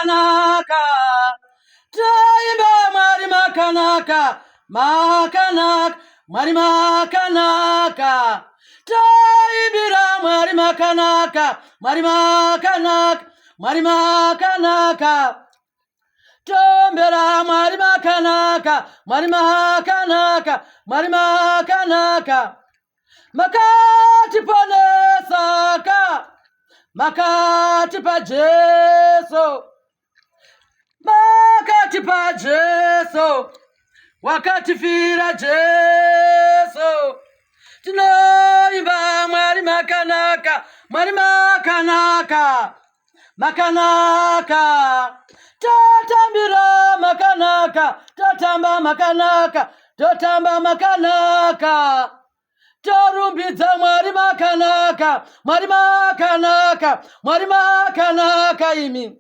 makanaka, taimba Mwari makanaka, makanaka, Mwari makanaka, taimbira Mwari makanaka, Mwari makanaka, Mwari makanaka, tombera Mwari makanaka, Mwari makanaka, Mwari makanaka, makati panesaka, makati pa Jesu, makati pa Jesu, wakatifira Jesu, tinoimba Mwari makanaka, Mwari makanaka, makanaka, tatambira makanaka, tatamba makanaka, totamba makanaka, torumbidza Mwari makanaka, Mwari makanaka, Mwari makanaka imi,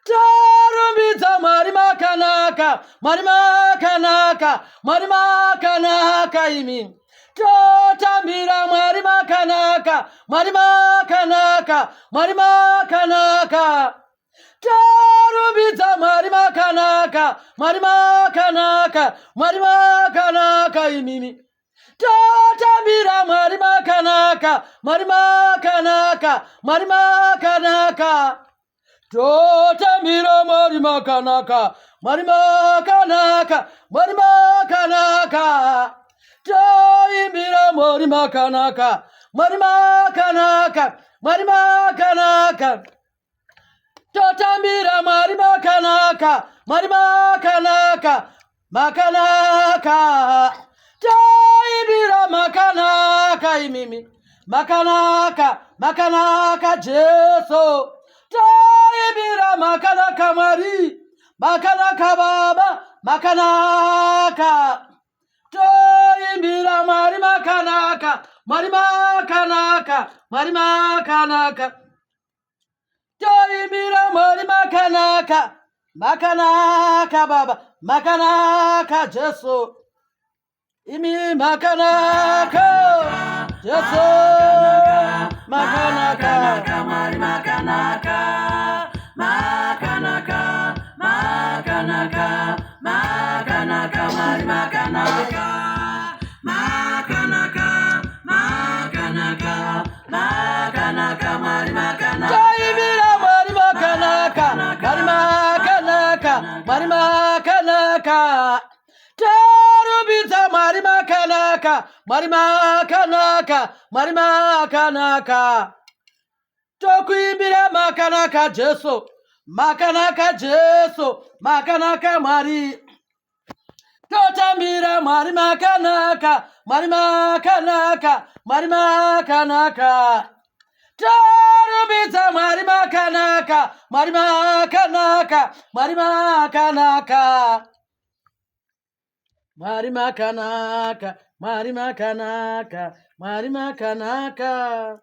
torumbidza Mwari makanaka, Mwari makanaka, Mwari makanaka imi, totambira Mwari makanaka, Mwari makanaka, Mwari makanaka, torumbidza Mwari makanaka, Mwari makanaka, Mwari makanaka imimi, totambira Mwari makanaka, Mwari makanaka, Mwari makanaka, totambira Mwari makanaka, Mwari makanaka, Mwari makanaka, toimbira Mwari makanaka, Mwari makanaka, Mwari makanaka, totambira Mwari makanaka, Mwari makanaka, makanaka, toimbira makanaka imimi, makanaka, makanaka Jesu, toimbira makanaka Mwari, makanaka Baba, makanaka, toimbira Mwari makanaka, Mwari makanaka, Mwari makanaka, toimbira Mwari makanaka, makanaka Baba, makanaka Jesu, imi makanaka Jesu, makanaka, Mwari makanaka, makanaka, makanaka, makanaka, Mwari makanaka, makanaka, makanaka, makanaka, Mwari makanaka, toimbira Mwari makanaka, Mwari makanaka, Mwari makanaka, torumbidza Mwari makanaka, Mwari makanaka, Mwari makanaka, tokuimbira makanaka Jesu, makanaka Jesu, makanaka Mwari, totambira Mwari makanaka, Mwari makanaka, Mwari makanaka, torumbidza Mwari makanaka, Mwari makanaka, Mwari makanaka, Mwari makanaka, Mwari makanaka, Mwari makanaka.